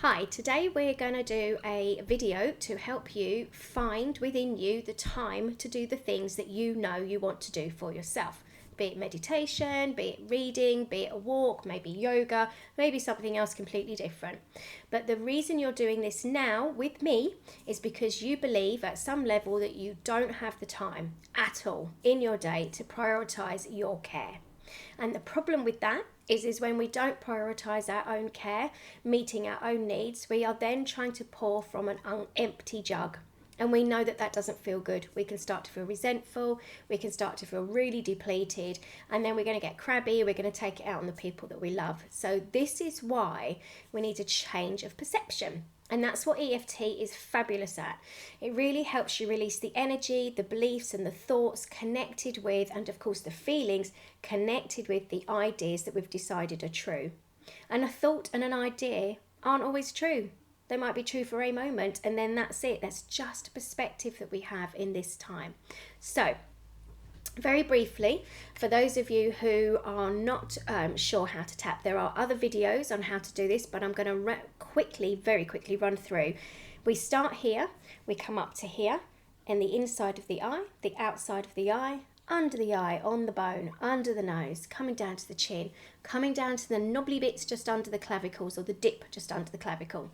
Hi, today we're going to do a video to help you find within you the time to do the things that you know you want to do for yourself. Be it meditation, be it reading, be it a walk, maybe yoga, maybe something else completely different. But the reason you're doing this now with me is because you believe at some level that you don't have the time at all in your day to prioritize your care. And the problem with that is when we don't prioritize our own care, meeting our own needs, we are then trying to pour from an empty jug. And we know that that doesn't feel good. We can start to feel resentful. We can start to feel really depleted. And then we're going to get crabby. We're going to take it out on the people that we love. So this is why we need a change of perception. And that's what EFT is fabulous at. It really helps you release the energy, the beliefs and the thoughts connected with, and of course the feelings connected with the ideas that we've decided are true. And a thought and an idea aren't always true. They might be true for a moment and then that's it. That's just a perspective that we have in this time. So, very briefly, for those of you who are not sure how to tap, there are other videos on how to do this, but I'm going to very quickly run through. We start here, we come up to here, in the inside of the eye, the outside of the eye, under the eye, on the bone, under the nose, coming down to the chin, coming down to the knobbly bits just under the clavicles, or the dip just under the clavicle,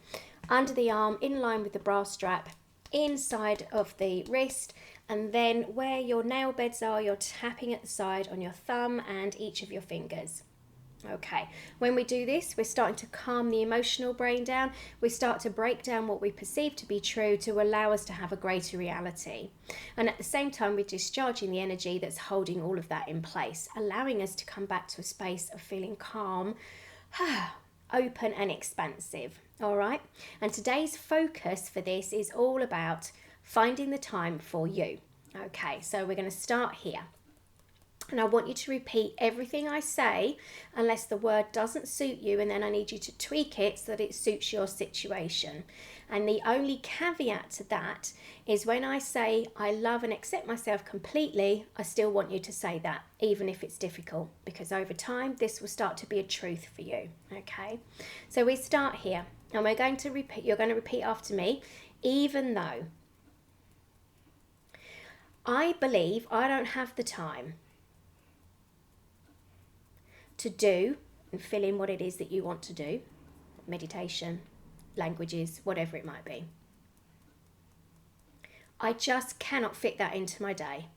under the arm, in line with the bra strap, inside of the wrist, and then where your nail beds are, you're tapping at the side on your thumb and each of your fingers. Okay, when we do this, we're starting to calm the emotional brain down. We start to break down what we perceive to be true to allow us to have a greater reality. And at the same time, we're discharging the energy that's holding all of that in place, allowing us to come back to a space of feeling calm, open and expansive. All right, and today's focus for this is all about finding the time for you. Okay, so we're going to start here. And I want you to repeat everything I say unless the word doesn't suit you, and then I need you to tweak it so that it suits your situation. And the only caveat to that is when I say I love and accept myself completely, I still want you to say that, even if it's difficult, because over time this will start to be a truth for you. Okay, so we start here and we're going to repeat, you're going to repeat after me, even though I believe I don't have the time to do and fill in what it is that you want to do, meditation, languages, whatever it might be. I just cannot fit that into my day.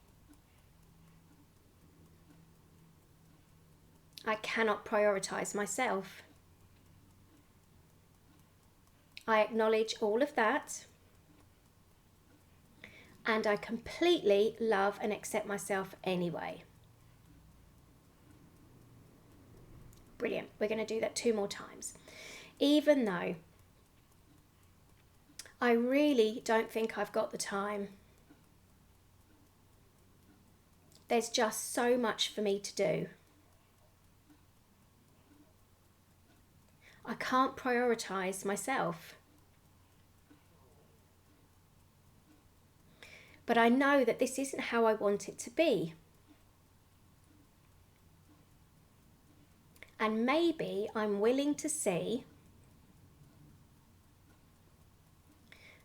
I cannot prioritize myself. I acknowledge all of that, and I completely love and accept myself anyway. Brilliant. We're going to do that 2 more times. Even though I really don't think I've got the time. There's just so much for me to do. I can't prioritize myself. But I know that this isn't how I want it to be. And maybe I'm willing to see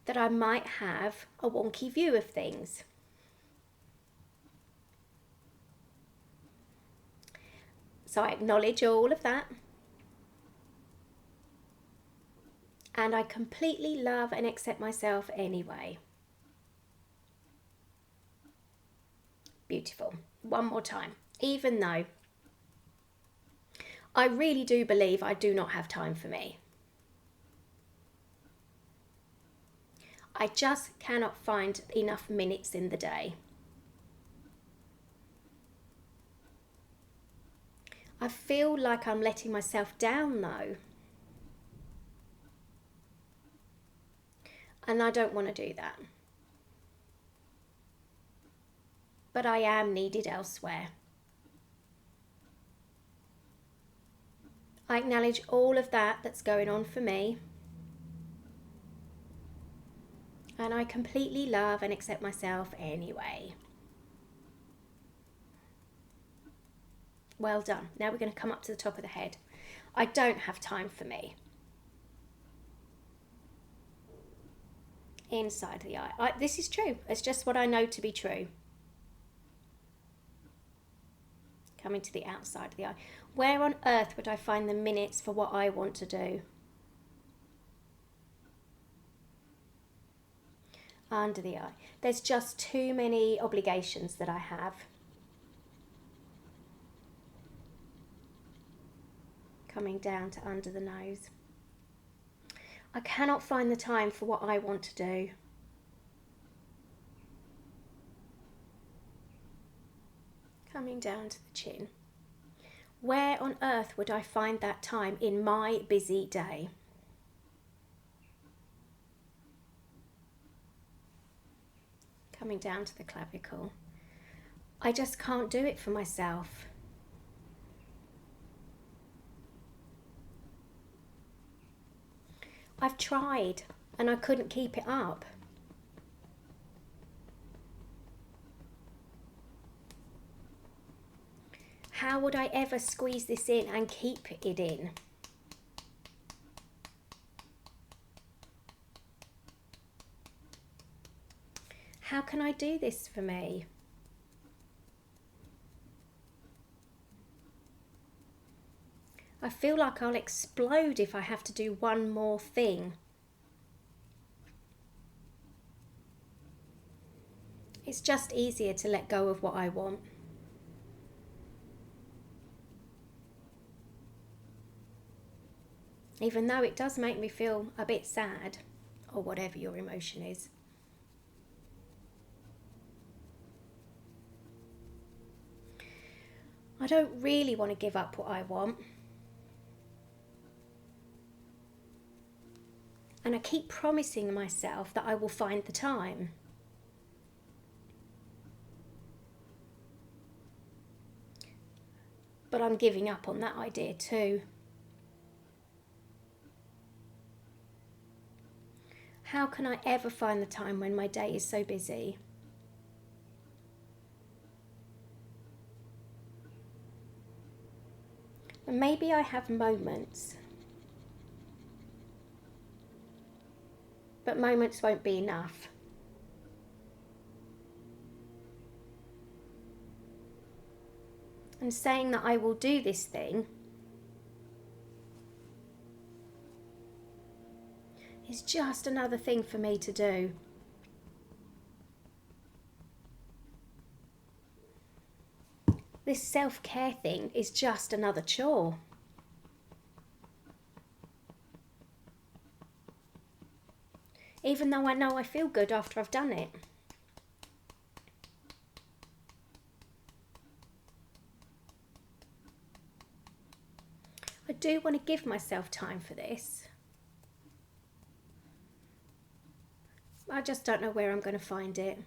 that I might have a wonky view of things. So I acknowledge all of that. And I completely love and accept myself anyway. Beautiful. One more time. Even though I really do believe I do not have time for me. I just cannot find enough minutes in the day. I feel like I'm letting myself down though. And I don't want to do that. But I am needed elsewhere. I acknowledge all of that that's going on for me. And I completely love and accept myself anyway. Well done. Now we're going to come up to the top of the head. I don't have time for me. Inside the eye. This is true. It's just what I know to be true. Coming to the outside of the eye. Where on earth would I find the minutes for what I want to do? Under the eye. There's just too many obligations that I have. Coming down to under the nose. I cannot find the time for what I want to do. Coming down to the chin. Where on earth would I find that time in my busy day? Coming down to the clavicle. I just can't do it for myself. I've tried and I couldn't keep it up. How would I ever squeeze this in and keep it in? How can I do this for me? I feel like I'll explode if I have to do one more thing. It's just easier to let go of what I want. Even though it does make me feel a bit sad, or whatever your emotion is. I don't really want to give up what I want. And I keep promising myself that I will find the time. But I'm giving up on that idea too. How can I ever find the time when my day is so busy? And maybe I have moments. But moments won't be enough. And saying that I will do this thing is just another thing for me to do. This self-care thing is just another chore. Even though I know I feel good after I've done it. I do want to give myself time for this. I just don't know where I'm going to find it.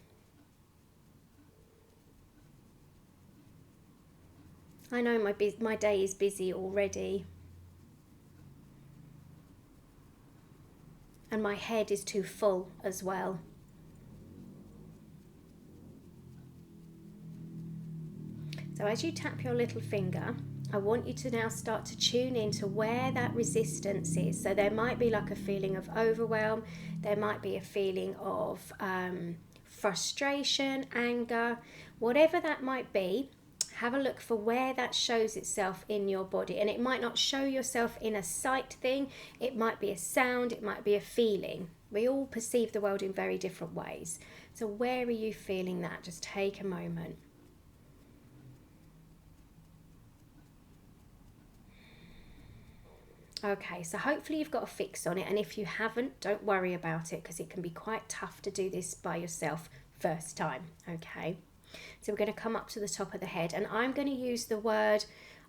I know my day is busy already. And my head is too full as well. So as you tap your little finger, I want you to now start to tune into where that resistance is. So there might be like a feeling of overwhelm. There might be a feeling of frustration, anger, whatever that might be. Have a look for where that shows itself in your body. And it might not show yourself in a sight thing. It might be a sound. It might be a feeling. We all perceive the world in very different ways. So where are you feeling that? Just take a moment. Okay, so hopefully you've got a fix on it. And if you haven't, don't worry about it, because it can be quite tough to do this by yourself first time. Okay. So we're going to come up to the top of the head, and I'm going to use the word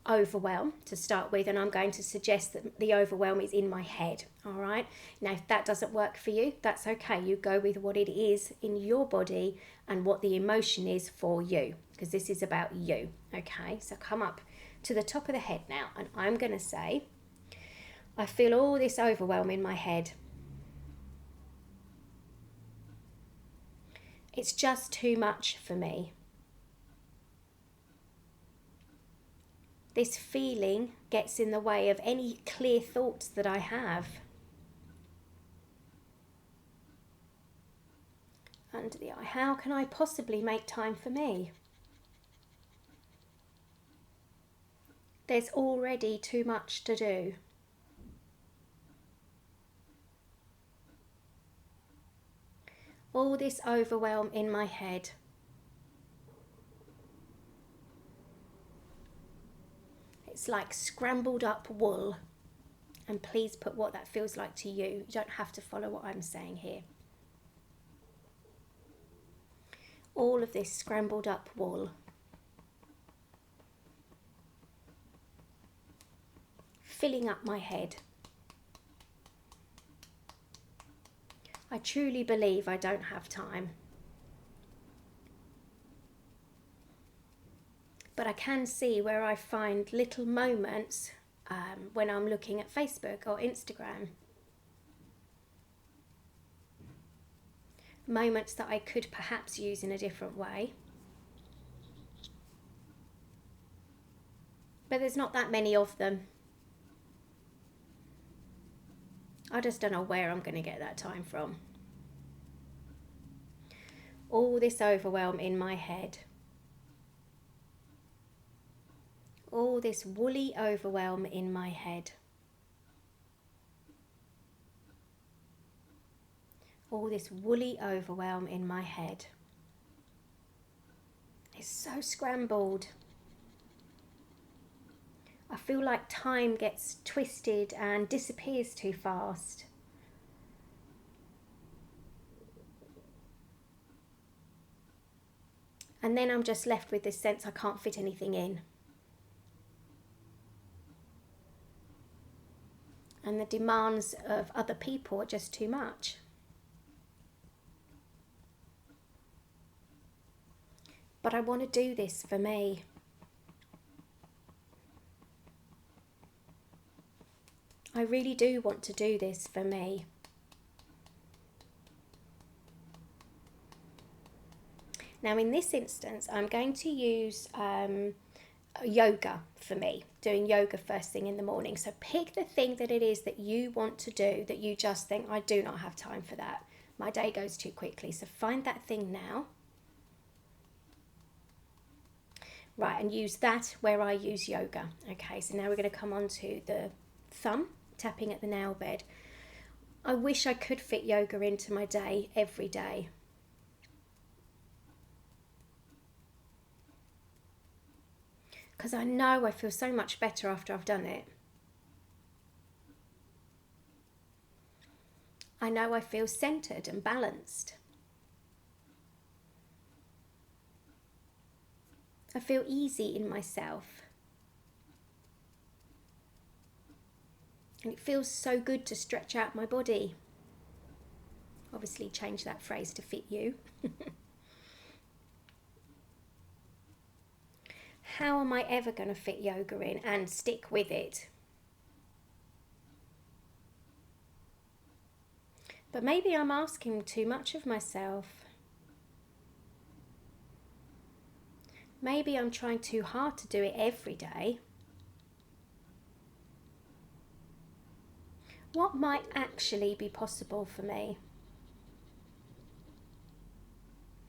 overwhelm to start with, and I'm going to suggest that the overwhelm is in my head. All right. Now, if that doesn't work for you, that's okay. You go with what it is in your body and what the emotion is for you, because this is about you. Okay. So come up to the top of the head now, and I'm going to say, I feel all this overwhelm in my head. It's just too much for me. This feeling gets in the way of any clear thoughts that I have. Under the eye. How can I possibly make time for me? There's already too much to do. All this overwhelm in my head. It's like scrambled up wool. And please put what that feels like to you. You don't have to follow what I'm saying here. All of this scrambled up wool. Filling up my head. I truly believe I don't have time. But I can see where I find little moments when I'm looking at Facebook or Instagram. Moments that I could perhaps use in a different way. But there's not that many of them. I just don't know where I'm going to get that time from. All this overwhelm in my head. All this woolly overwhelm in my head. All this woolly overwhelm in my head. It's so scrambled. I feel like time gets twisted and disappears too fast. And then I'm just left with this sense I can't fit anything in. And the demands of other people are just too much. But I want to do this for me. I really do want to do this for me. Now in this instance, I'm going to use yoga for me, doing yoga first thing in the morning. So pick the thing that it is that you want to do, that you just think, I do not have time for that. My day goes too quickly. So find that thing now. Right, and use that where I use yoga. Okay, so now we're going to come on to the thumb, tapping at the nail bed. I wish I could fit yoga into my day every day. Because I know I feel so much better after I've done it. I know I feel centered and balanced. I feel easy in myself. And it feels so good to stretch out my body. Obviously change that phrase to fit you. How am I ever going to fit yoga in and stick with it? But maybe I'm asking too much of myself. Maybe I'm trying too hard to do it every day. What might actually be possible for me?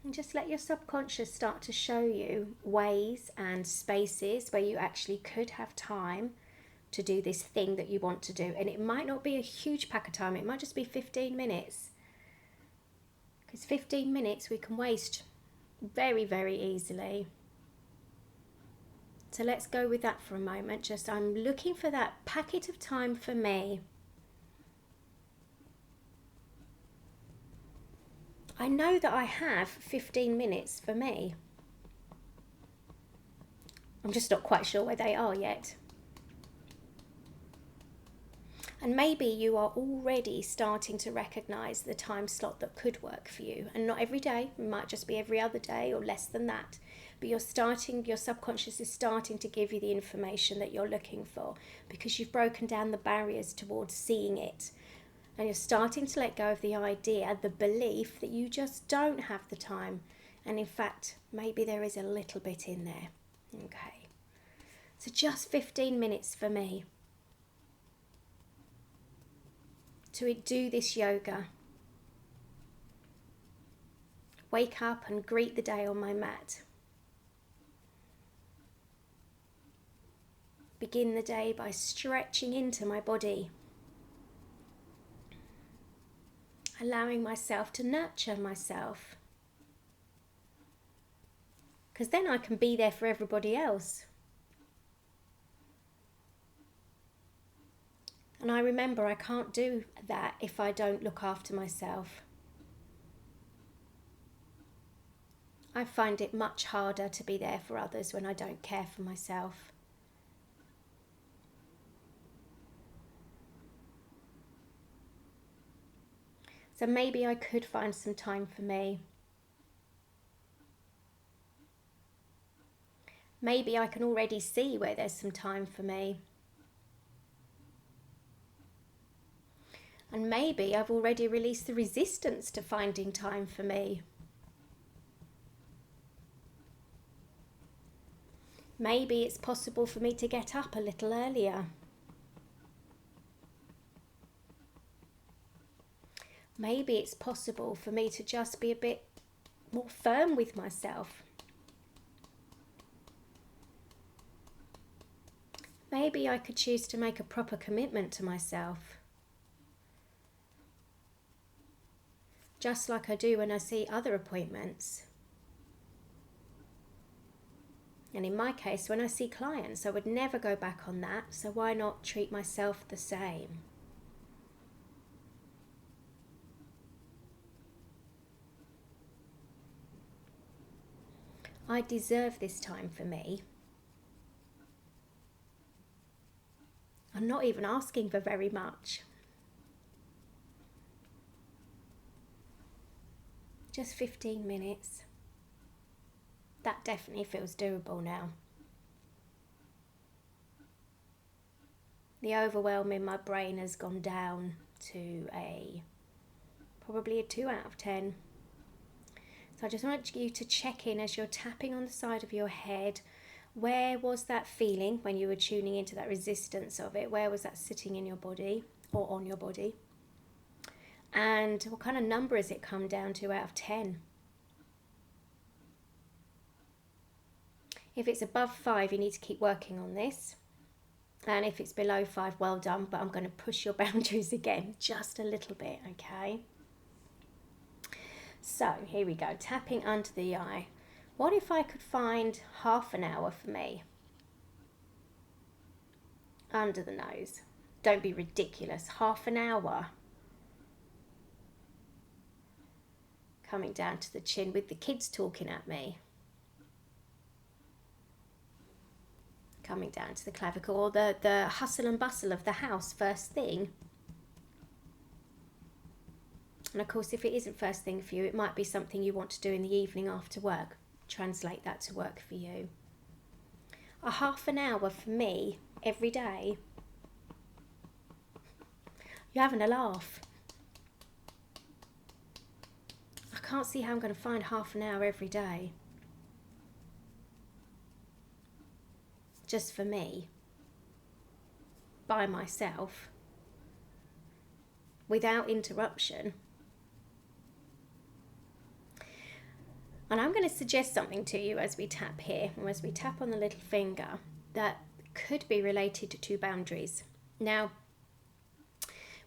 And just let your subconscious start to show you ways and spaces where you actually could have time to do this thing that you want to do. And it might not be a huge pack of time. It might just be 15 minutes. Because 15 minutes we can waste very, very easily. So let's go with that for a moment. Just I'm looking for that packet of time for me. I know that I have 15 minutes for me. I'm just not quite sure where they are yet. And maybe you are already starting to recognise the time slot that could work for you. And not every day, it might just be every other day or less than that. But your subconscious is starting to give you the information that you're looking for because you've broken down the barriers towards seeing it. And you're starting to let go of the idea, the belief that you just don't have the time. And in fact, maybe there is a little bit in there. Okay. So just 15 minutes for me to do this yoga. wake up and greet the day on my mat. Begin the day by stretching into my body, allowing myself to nurture myself, because then I can be there for everybody else. And I remember I can't do that if I don't look after myself. I find it much harder to be there for others when I don't care for myself. So maybe I could find some time for me. Maybe I can already see where there's some time for me. And maybe I've already released the resistance to finding time for me. Maybe it's possible for me to get up a little earlier. Maybe it's possible for me to just be a bit more firm with myself. Maybe I could choose to make a proper commitment to myself. Just like I do when I see other appointments. And in my case, when I see clients, I would never go back on that, so why not treat myself the same? I deserve this time for me. I'm not even asking for very much. Just 15 minutes. That definitely feels doable now. The overwhelm in my brain has gone down to probably a 2 out of 10. So I just want you to check in as you're tapping on the side of your head. Where was that feeling when you were tuning into that resistance of it? Where was that sitting in your body or on your body? And what kind of number has it come down to out of 10? If it's above 5, you need to keep working on this. And if it's below 5, well done, but I'm going to push your boundaries again just a little bit, okay? So here we go, tapping under the eye. What if I could find half an hour for me? Under the nose. Don't be ridiculous. Half an hour. Coming down to the chin with the kids talking at me. Coming down to the clavicle, or the hustle and bustle of the house first thing. And of course, if it isn't first thing for you, it might be something you want to do in the evening after work. Translate that to work for you. A half an hour for me every day. You're having a laugh. I can't see how I'm going to find half an hour every day. Just for me. By myself. Without interruption. And I'm going to suggest something to you as we tap here, or as we tap on the little finger, that could be related to boundaries. Now,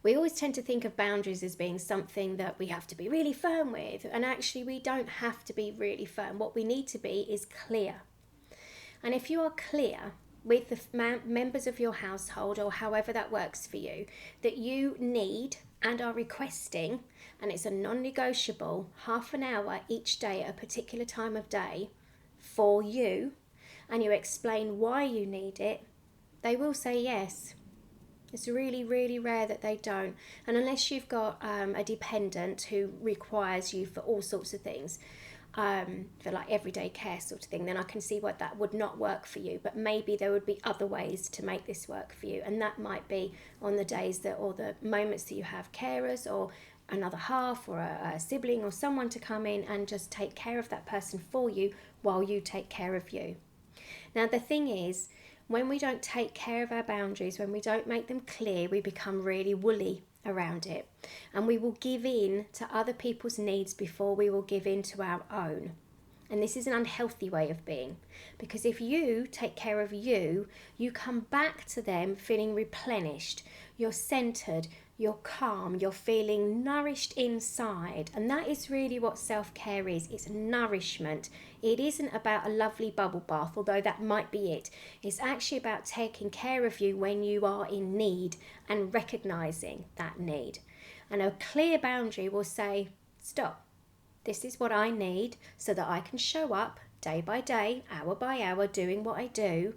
we always tend to think of boundaries as being something that we have to be really firm with, and actually we don't have to be really firm. What we need to be is clear. And if you are clear with the members of your household, or however that works for you, that you need and are requesting, and it's a non-negotiable, half an hour each day at a particular time of day for you, and you explain why you need it, they will say yes. It's really, really rare that they don't. And unless you've got a dependent who requires you for all sorts of things, for like everyday care sort of thing, then I can see why that would not work for you. But maybe there would be other ways to make this work for you, and that might be on the days that, or the moments that you have carers or another half or a sibling or someone to come in and just take care of that person for you while you take care of you. Now the thing is, when we don't take care of our boundaries, when we don't make them clear, we become really woolly around it. And we will give in to other people's needs before we will give in to our own. And this is an unhealthy way of being, because if you take care of you, you come back to them feeling replenished, you're centered, you're calm, you're feeling nourished inside. And that is really what self-care is. It's nourishment. It isn't about a lovely bubble bath, although that might be it. It's actually about taking care of you when you are in need and recognizing that need. And a clear boundary will say, stop. This is what I need so that I can show up day by day, hour by hour, doing what I do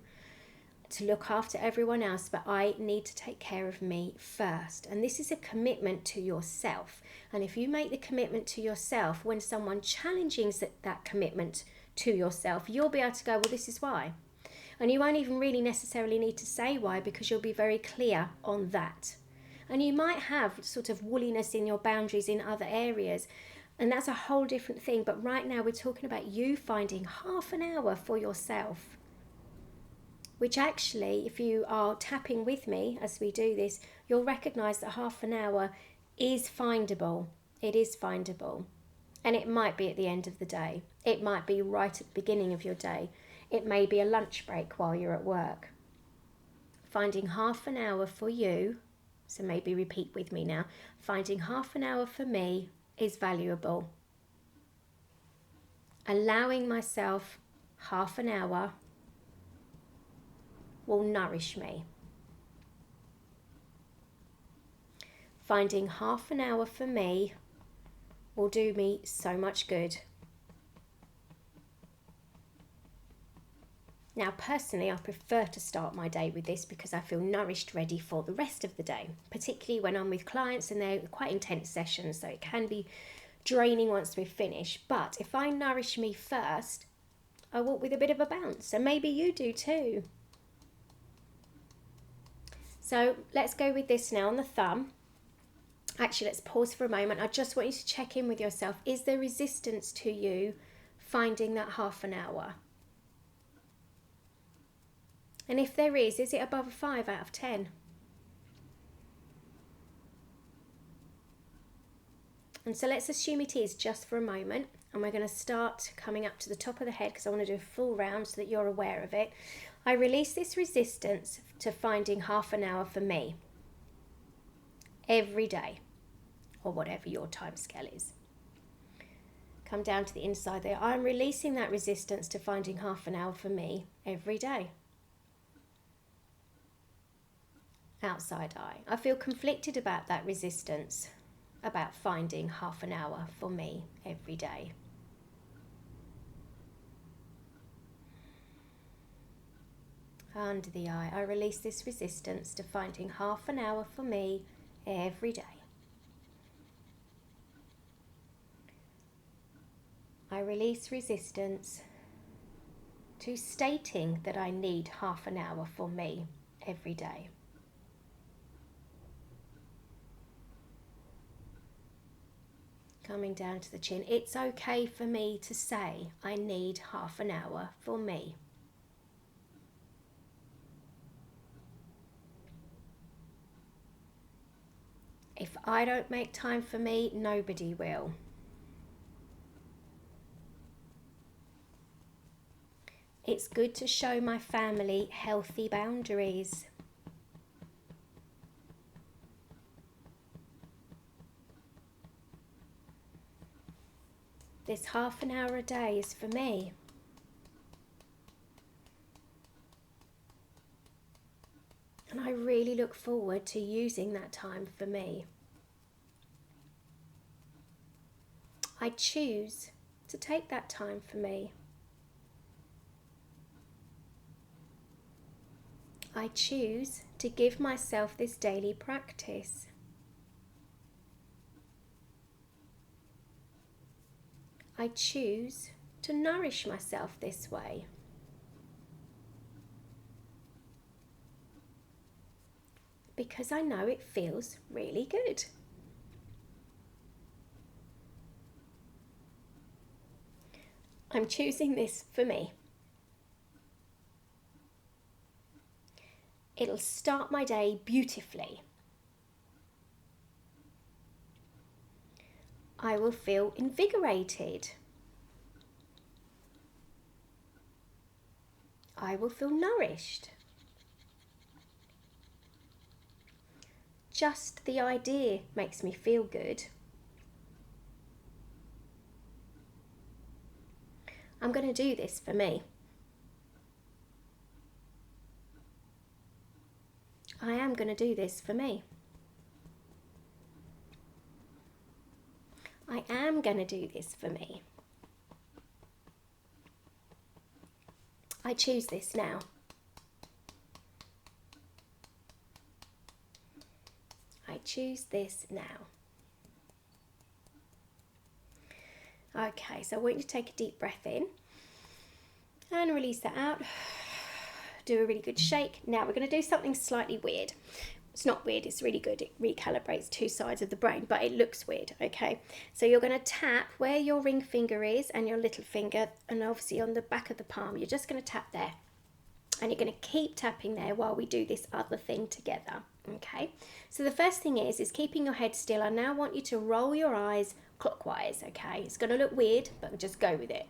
to look after everyone else, but I need to take care of me first. And this is a commitment to yourself. And if you make the commitment to yourself, when someone challenges that commitment to yourself, you'll be able to go, well, this is why. And you won't even really necessarily need to say why, because you'll be very clear on that. And you might have sort of woolliness in your boundaries in other areas, and that's a whole different thing. But right now we're talking about you finding half an hour for yourself, which actually, if you are tapping with me as we do this, you'll recognize that half an hour is findable. It is findable. And it might be at the end of the day. It might be right at the beginning of your day. It may be a lunch break while you're at work. Finding half an hour for you, so maybe repeat with me now, finding half an hour for me is valuable. Allowing myself half an hour will nourish me. Finding half an hour for me will do me so much good. Now, personally, I prefer to start my day with this because I feel nourished, ready for the rest of the day, particularly when I'm with clients and they're quite intense sessions, so it can be draining once we've finished. But if I nourish me first, I walk with a bit of a bounce, and maybe you do too. So let's go with this now on the thumb. Actually, let's pause for a moment. I just want you to check in with yourself. Is there resistance to you finding that half an hour? And if there is it above a 5 out of 10? And so let's assume it is just for a moment. And we're going to start coming up to the top of the head because I want to do a full round so that you're aware of it. I release this resistance to finding half an hour for me every day, or whatever your time scale is. Come down to the inside there. I'm releasing that resistance to finding half an hour for me every day. Outside eye. I feel conflicted about that resistance, about finding half an hour for me every day. Under the eye, I release this resistance to finding half an hour for me every day. I release resistance to stating that I need half an hour for me every day. Coming down to the chin, it's okay for me to say I need half an hour for me. If I don't make time for me, nobody will. It's good to show my family healthy boundaries. This half an hour a day is for me. And I really look forward to using that time for me. I choose to take that time for me. I choose to give myself this daily practice. I choose to nourish myself this way. Because I know it feels really good. I'm choosing this for me. It'll start my day beautifully. I will feel invigorated. I will feel nourished. Just the idea makes me feel good. I'm going to do this for me. I am going to do this for me. I am going to do this for me. I choose this now. I choose this now. Okay, so I want you to take a deep breath in and release that out. Do a really good shake. Now we're going to do something slightly weird. It's not weird, it's really good. It recalibrates two sides of the brain, but it looks weird, okay? So you're going to tap where your ring finger is and your little finger, and obviously on the back of the palm. You're just going to tap there. And you're going to keep tapping there while we do this other thing together, okay? So the first thing is keeping your head still. I now want you to roll your eyes clockwise, okay? It's going to look weird, but just go with it.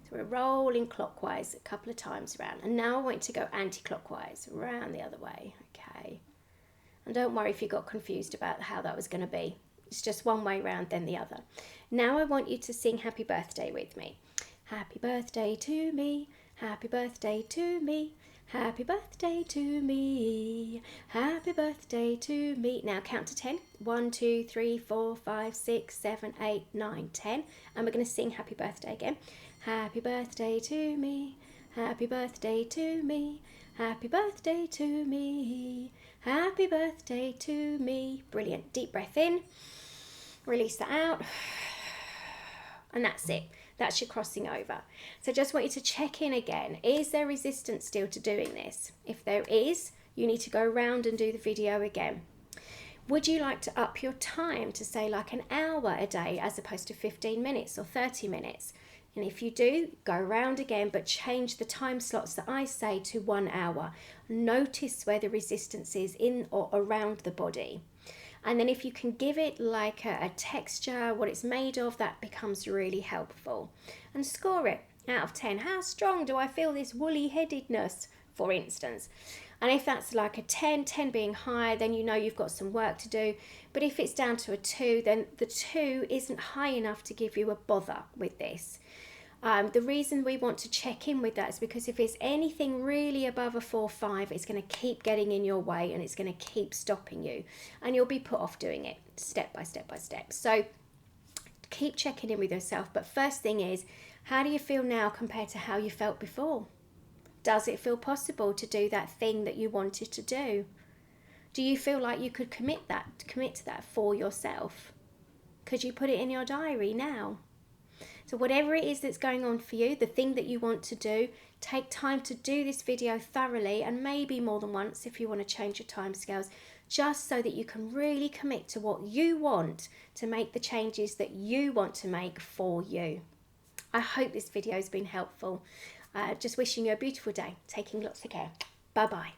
So we're rolling clockwise a couple of times around. And now I want you to go anti-clockwise, around the other way, okay? And don't worry if you got confused about how that was going to be. It's just one way round, then the other. Now I want you to sing Happy Birthday with me. Happy birthday to me. Happy birthday to me. Happy birthday to me. Happy birthday to me. Now count to 10. 1, 2, 3, 4, 5, 6, 7, 8, 9, 10. And we're going to sing Happy Birthday again. Happy birthday to me. Happy birthday to me. Happy birthday to me. Happy birthday to me. Brilliant. Deep breath in. Release that out. And that's it. That's your crossing over. So just want you to check in again. Is there resistance still to doing this? If there is, you need to go around and do the video again. Would you like to up your time to say like an hour a day as opposed to 15 minutes or 30 minutes? And if you do, go around again, but change the time slots that I say to 1 hour. Notice where the resistance is in or around the body. And then if you can give it like a texture, what it's made of, that becomes really helpful. And score it out of 10. How strong do I feel this woolly headedness, for instance? And if that's like a 10, 10 being high, then you know you've got some work to do. But if it's down to a 2, then the 2 isn't high enough to give you a bother with this. The reason we want to check in with that is because if it's anything really above a 4, 5, it's going to keep getting in your way and it's going to keep stopping you. And you'll be put off doing it step by step by step. So keep checking in with yourself. But first thing is, how do you feel now compared to how you felt before? Does it feel possible to do that thing that you wanted to do? Do you feel like you could commit to that for yourself? Could you put it in your diary now? So whatever it is that's going on for you, the thing that you want to do, take time to do this video thoroughly, and maybe more than once if you want to change your timescales, just so that you can really commit to what you want to make the changes that you want to make for you. I hope this video has been helpful. Just wishing you a beautiful day, taking lots of care. Bye-bye.